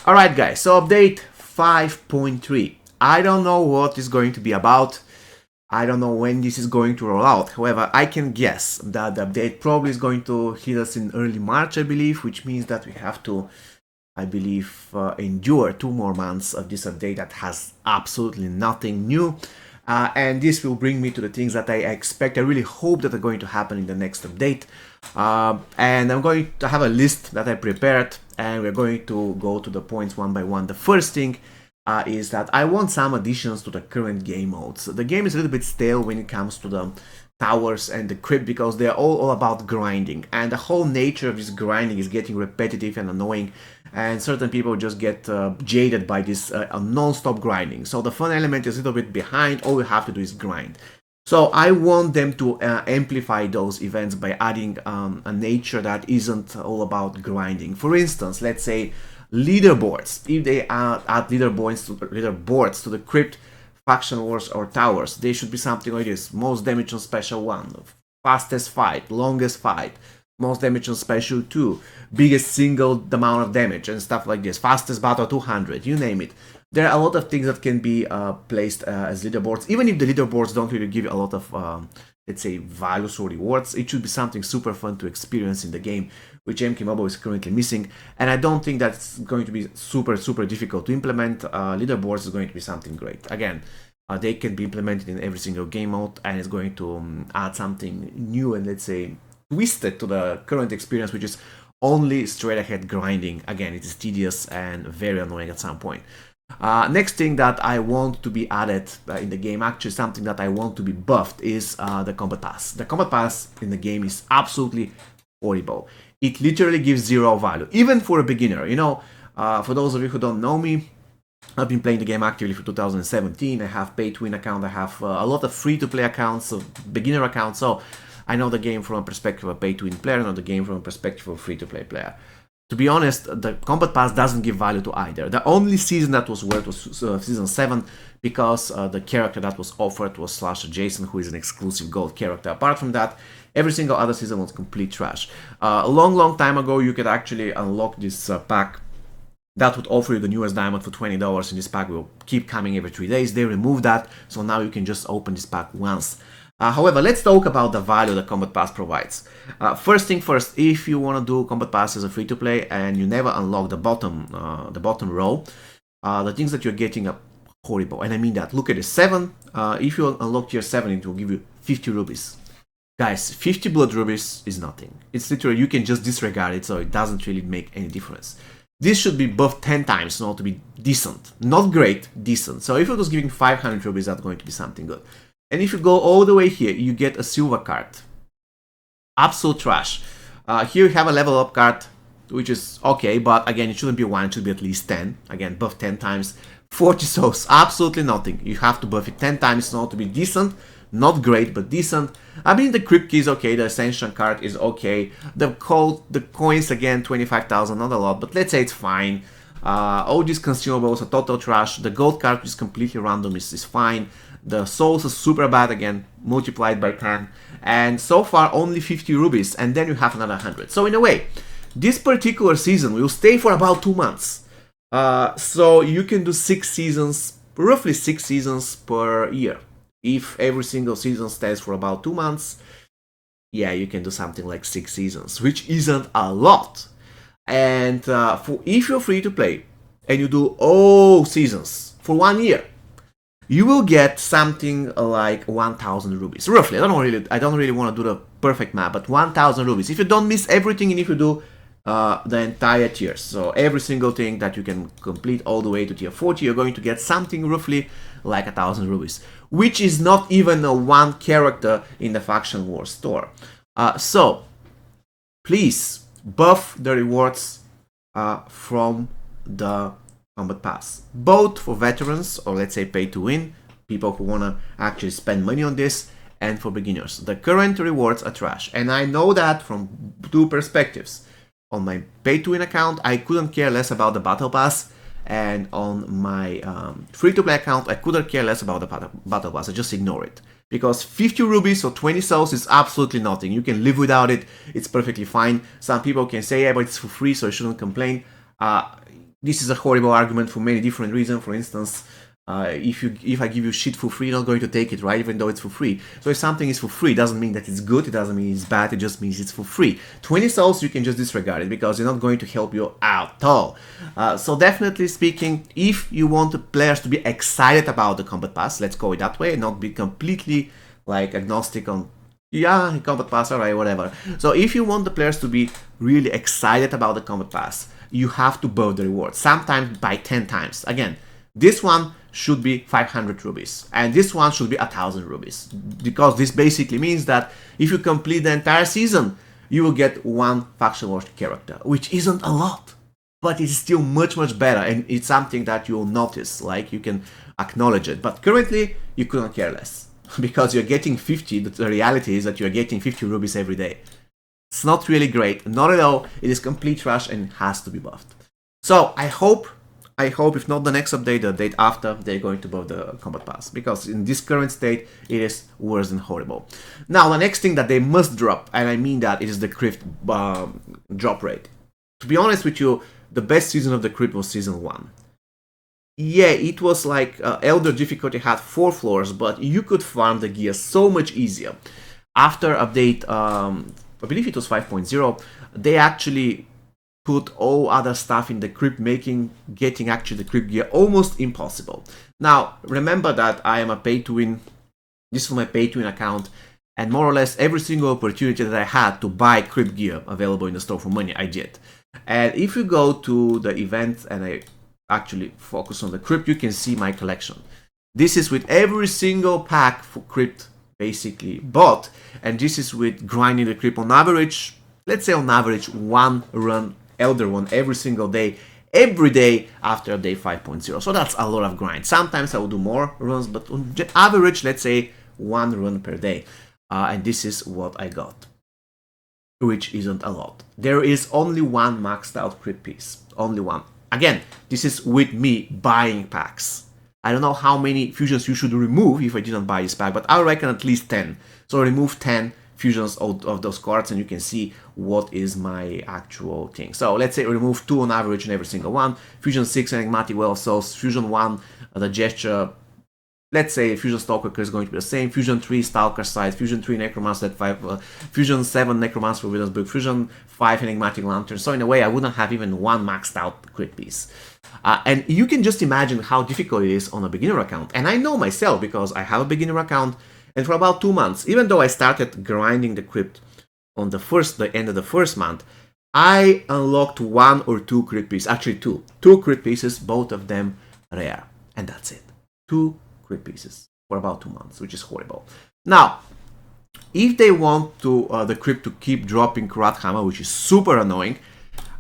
Alright guys, so update 5.3. I don't know what is going to be about. I don't know when this is going to roll out. However, I can guess that the update probably is going to hit us in early March, I believe, which means that we have to, I believe, endure 2 more months of this update that has absolutely nothing new. And this will bring me to the things that I expect. I really hope that are going to happen in the next update. And I'm going to have a list that I prepared, and we're going to go to the points one by one. The first thing is that I want some additions to the current game modes. The game is a little bit stale when it comes to the towers and the crypt because they're all about grinding, and the whole nature of this grinding is getting repetitive and annoying, and certain people just get jaded by this non-stop grinding. So the fun element is a little bit behind. All you have to do is grind. So I want them to amplify those events by adding a nature that isn't all about grinding. For instance, let's say leaderboards. If they add leaderboards to the crypt, faction wars, or towers, they should be something like this: most damage on special 1, fastest fight, longest fight, most damage on special 2, biggest single amount of damage, and stuff like this, fastest battle 200, you name it. There are a lot of things that can be placed as leaderboards. Even if the leaderboards don't really give you a lot of let's say values or rewards, it should be something super fun to experience in the game, which MK Mobile is currently missing. And I don't think that's going to be super difficult to implement. Leaderboards is going to be something great. Again, they can be implemented in every single game mode, and it's going to add something new and, let's say, twisted to the current experience, which is only straight ahead grinding. Again, it is tedious and very annoying at some point. Next thing that I want to be added in the game, actually something that I want to be buffed, is the combat pass. The combat pass in the game is absolutely horrible. It literally gives 0 value, even for a beginner. You know, for those of you who don't know me, I've been playing the game actively for 2017. I have pay-to-win account, I have a lot of free-to-play accounts, beginner accounts, so I know the game from a perspective of a pay-to-win player, I know the game from a perspective of a free-to-play player. To be honest, the combat pass doesn't give value to either. The only season that was worth was season 7, because the character that was offered was Slasher Jason, who is an exclusive gold character. Apart from that, every single other season was complete trash. A long time ago, you could actually unlock this pack that would offer you the newest diamond for $20, and this pack will keep coming every 3 days. They removed that, so now you can just open this pack once. However, let's talk about the value the Combat Pass provides. First thing first, if you want to do Combat Pass as a free-to-play and you never unlock the bottom row, the things that you're getting are horrible, and I mean that. Look at this, 7. If you unlock tier 7, it will give you 50 rubies. Guys, 50 blood rubies is nothing. It's literally, you can just disregard it, so it doesn't really make any difference. This should be buffed 10 times in order to be decent. Not great, decent. So if it was giving 500 rubies, that's going to be something good. And if you go all the way here, you get a silver card. Absolute trash. Here you have a level up card, which is okay, but again, it shouldn't be 1, it should be at least 10. Again, buff 10 times. 40 souls, absolutely nothing. You have to buff it 10 times in order to be decent. Not great, but decent. I mean, the crypt key is okay, the ascension card is okay. The coins, again, 25,000, not a lot, but let's say it's fine. All these consumables are total trash. The gold card, which is completely random, is fine. The souls are super bad, again, multiplied by 10. And so far, only 50 rubies, and then you have another 100. So in a way, this particular season will stay for about 2 months. So you can do 6 seasons, roughly 6 seasons per year. If every single season stays for about 2 months, yeah, you can do something like 6 seasons, which isn't a lot. And if you're free to play and you do all seasons for 1 year, you will get something like 1,000 rubies, roughly. I don't really want to do the perfect map, but 1,000 rubies. If you don't miss everything, and if you do the entire tiers, so every single thing that you can complete all the way to tier 40, you're going to get something roughly like 1,000 rubies, which is not even a 1 character in the Faction War store. So please buff the rewards from the Combat Pass, both for veterans, or let's say pay to win, people who want to actually spend money on this, and for beginners. The current rewards are trash, and I know that from 2 perspectives. On my pay to win account, I couldn't care less about the Battle Pass, and on my free to play account, I couldn't care less about the Battle Pass. I just ignore it. Because 50 rubies or 20 souls is absolutely nothing. You can live without it, it's perfectly fine. Some people can say, yeah, but it's for free, so I shouldn't complain. this is a horrible argument for many different reasons. For instance, if I give you shit for free, you're not going to take it, right? Even though it's for free. So if something is for free, it doesn't mean that it's good, it doesn't mean it's bad, it just means it's for free. 20 souls, you can just disregard it because it's not going to help you at all. So definitely speaking, if you want the players to be excited about the Combat Pass, let's go it that way, not be completely like agnostic on, yeah, Combat Pass, alright, whatever. So if you want the players to be really excited about the Combat Pass, you have to buff the reward, sometimes by 10 times. Again, this one should be 500 rubies, and this one should be 1000 rubies, because this basically means that if you complete the entire season, you will get one faction war character, which isn't a lot, but it's still much better, and it's something that you'll notice, like you can acknowledge it. But currently, you couldn't care less, because you're getting 50, the reality is that you're getting 50 rubies every day. It's not really great, not at all, it is complete trash and has to be buffed. So I hope if not the next update, the date after, they're going to buff the Combat Pass, because in this current state, it is worse than horrible. Now, the next thing that they must drop, and I mean that, it is the crypt drop rate. To be honest with you, the best season of the crypt was season 1. Yeah, it was like Elder difficulty had 4 floors, but you could farm the gear so much easier. After update, I believe it was 5.0, they actually put all other stuff in the crypt, making getting actually the crypt gear almost impossible. Now, remember that I am a pay-to-win, this is my pay-to-win account, and more or less every single opportunity that I had to buy crypt gear available in the store for money, I did. And if you go to the event and I actually focus on the crypt, you can see my collection. This is with every single pack for crypt basically bought, and this is with grinding the crypt on average, let's say on average 1 run Elder one every single day, every day after day 5.0. So that's a lot of grind. Sometimes I will do more runs, but on average, let's say 1 run per day. And this is what I got, which isn't a lot. There is only 1 maxed out crypt piece, only 1. Again, this is with me buying packs. I don't know how many fusions you should remove if I didn't buy this pack, but I reckon at least 10. So remove 10 fusions out of those cards and you can see what is my actual thing. So let's say remove 2 on average in every single one. Fusion 6 Enigmatic Well of Souls, Fusion 1 the Gesture, let's say Fusion Stalker is going to be the same, Fusion 3 Stalker Sight, Fusion 3 Necromancer at 5, Fusion 7 Necromancer for Widow's Book, Fusion 5 Enigmatic Lantern. So in a way I wouldn't have even 1 maxed out crit piece. And you can just imagine how difficult it is on a beginner account. And I know myself because I have a beginner account, and for about 2 months, even though I started grinding the crypt on the end of the first month, I unlocked 1 or 2 crit pieces, actually 2. 2 crit pieces, both of them rare. And that's it. 2 crit pieces for about 2 months, which is horrible. Now, if they want to the crypt to keep dropping Rat Hammer, which is super annoying,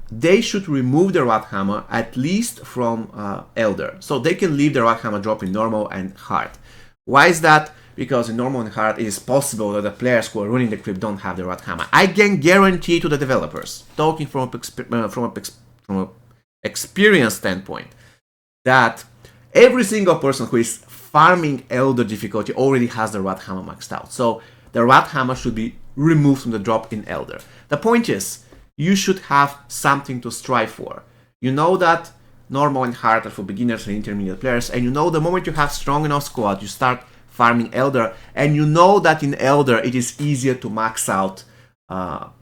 they should remove the Rat Hammer at least from Elder. So they can leave the Rat Hammer drop in normal and hard. Why is that? Because in normal and hard, it is possible that the players who are running the crypt don't have the Rat Hammer. I can guarantee to the developers, talking from an experience standpoint, that every single person who is farming Elder difficulty already has the Rat Hammer maxed out. So the Rat Hammer should be removed from the drop in Elder. The point is, you should have something to strive for. You know that normal and hard are for beginners and intermediate players, and you know the moment you have strong enough squad, you start farming Elder, and you know that in Elder it is easier to max out,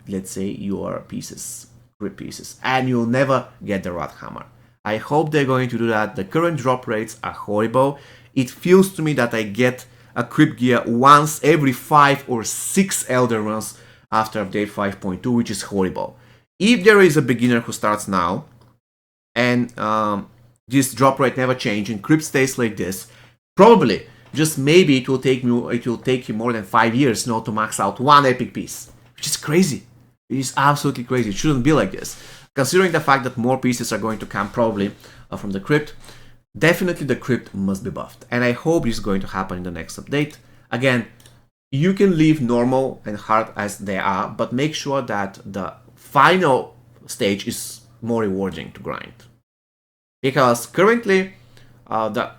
let's say, your pieces, crit pieces, and you'll never get the Rat Hammer. I hope they're going to do that. The current drop rates are horrible. It feels to me that I get a crypt gear once every 5 or 6 Elder runs after update 5.2, which is horrible. If there is a beginner who starts now, and this drop rate never changes, and crypt stays like this, probably, just maybe it will take you more than 5 years now to max out 1 epic piece, which is crazy. It is absolutely crazy. It shouldn't be like this. Considering the fact that more pieces are going to come probably from the crypt, definitely the crypt must be buffed. And I hope this is going to happen in the next update. Again, you can leave normal and hard as they are, but make sure that the final stage is more rewarding to grind. Because currently, the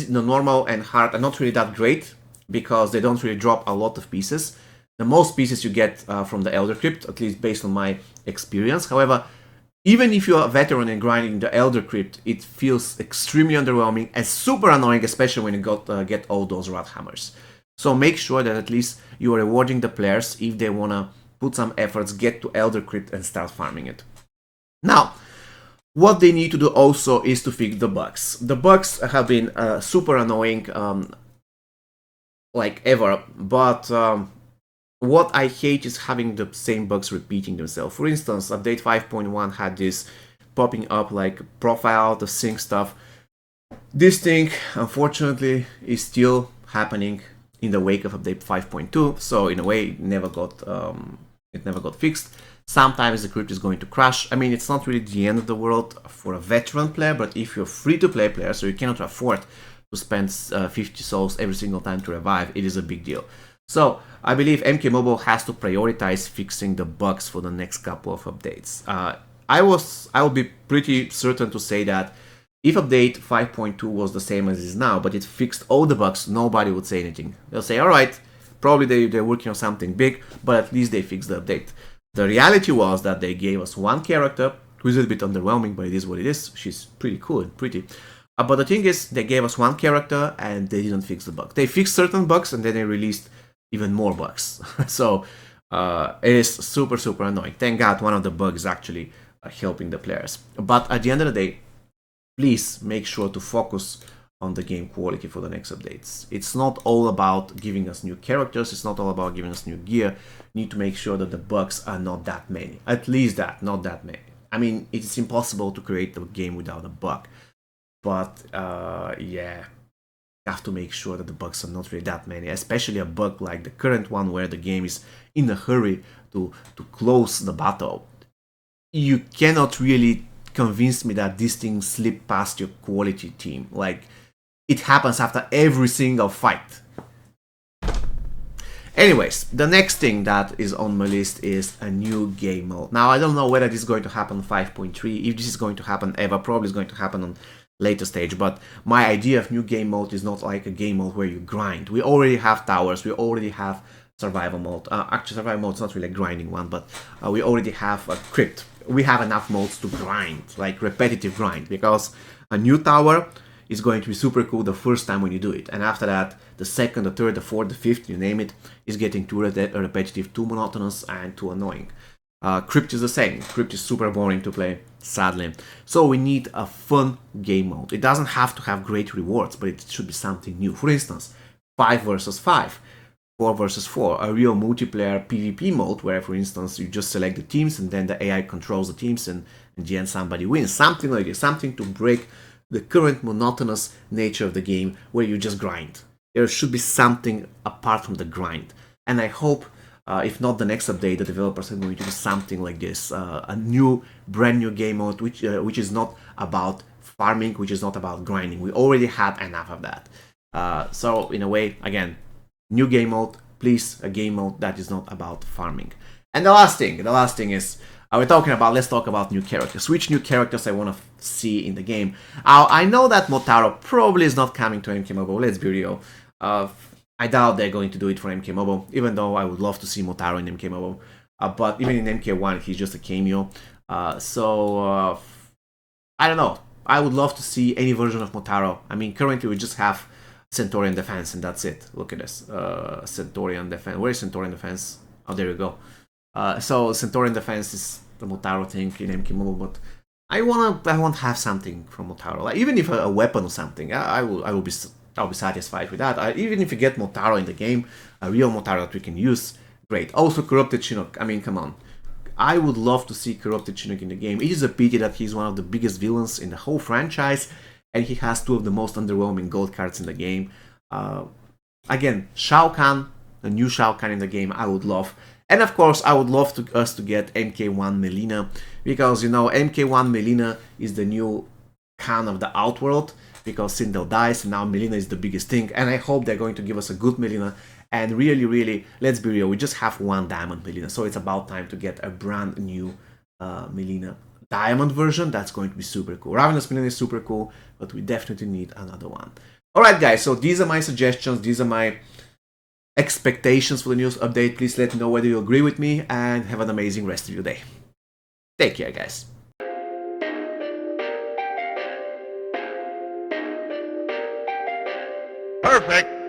normal and hard are not really that great, because they don't really drop a lot of pieces. The most pieces you get from the Elder Crypt, at least based on my experience. However, Even if you're a veteran in grinding the Elder Crypt, it feels extremely underwhelming and super annoying, especially when you get all those Rod Hammers. So make sure that at least you are rewarding the players if they want to put some efforts, get to Elder Crypt and start farming it. Now, what they need to do also is to fix the bugs. The bugs have been super annoying, like ever, but what I hate is having the same bugs repeating themselves. For instance, update 5.1 had this popping up like profile, the sync stuff. This thing, unfortunately, is still happening in the wake of update 5.2, so in a way it never got fixed. Sometimes the crypt is going to crash. I mean, it's not really the end of the world for a veteran player, but if you're free-to-play player, so you cannot afford to spend 50 souls every single time to revive, it is a big deal. So I believe MK Mobile has to prioritize fixing the bugs for the next couple of updates. I will be pretty certain to say that if update 5.2 was the same as it is now, but it fixed all the bugs, nobody would say anything. They'll say, alright, probably they're working on something big, but at least they fixed the update. The reality was that they gave us one character, who is a little bit underwhelming, but it is what it is. She's pretty cool and pretty. But the thing is, they gave us one character and they didn't fix the bug. They fixed certain bugs and then they released even more bugs. So it is super, super annoying. Thank God one of the bugs is actually helping the players. But at the end of the day, please make sure to focus on the game quality for the next updates. It's not all about giving us new characters, it's not all about giving us new gear. You need to make sure that the bugs are not that many. At least that, not that many. I mean, it's impossible to create a game without a bug. But yeah, you have to make sure that the bugs are not really that many, especially a bug like the current one where the game is in a hurry to close the battle. You cannot really convince me that this thing slipped past your quality team. Like, it happens after every single fight. Anyways, the next thing that is on my list is a new game mode. Now, I don't know whether this is going to happen 5.3, if this is going to happen ever, probably is going to happen on later stage, but my idea of new game mode is not like a game mode where you grind. We already have towers, we already have survival mode. Actually, survival mode is not really a grinding one, but we already have a crypt. We have enough modes to grind, like repetitive grind, because a new tower is going to be super cool the first time when you do it, and after that, the second, the third, the fourth, the fifth, you name it, is getting too repetitive, too monotonous, and too annoying. Crypt is the same. Crypt is super boring to play, sadly. So we need a fun game mode. It doesn't have to have great rewards, but it should be something new. For instance, 5 versus 5, 4 versus 4, a real multiplayer PvP mode where, for instance, you just select the teams and then the AI controls the teams and in the end somebody wins. Something like this, something to break the current monotonous nature of the game where you just grind. There should be something apart from the grind. And I hope, if not the next update, the developers are going to do something like this. A new, brand new game mode which is not about farming, which is not about grinding. We already had enough of that. So in a way, again, new game mode, please, a game mode that is not about farming. And the last thing is, let's talk about new characters. Which new characters I want to see in the game. I know that Motaro probably is not coming to MK Mobile, let's be real. I doubt they're going to do it for MK Mobile, even though I would love to see Motaro in MK Mobile. But even in MK1, he's just a cameo. I don't know. I would love to see any version of Motaro. I mean, currently we just have Centaurian Defense, and that's it. Look at this. Centaurian Defense. Where is Centaurian Defense? Oh, there we go. So Centaurian Defense is the Motaro thing in MK Mobile, but I want to have something from Motaro. Like, even if a weapon or something, I'll be satisfied with that. Even if you get Motaro in the game, a real Motaro that we can use, great. Also, Corrupted Chinook. I mean, come on. I would love to see Corrupted Chinook in the game. It is a pity that he's one of the biggest villains in the whole franchise, and he has 2 of the most underwhelming gold cards in the game. Again, Shao Kahn, a new Shao Kahn in the game, I would love. And of course, I would love us to get MK1 Melina, because, you know, MK1 Melina is the new Khan of the Outworld, because Sindel dies, and now Melina is the biggest thing, and I hope they're going to give us a good Melina. And really, let's be real, we just have 1 Diamond Melina, so it's about time to get a brand new Melina. Diamond version, that's going to be super cool. Ravenous Melina is super cool, but we definitely need another one. Alright guys, so these are my suggestions, these are my expectations for the news update. Please let me know whether you agree with me, and have an amazing rest of your day. Take care, guys. Perfect.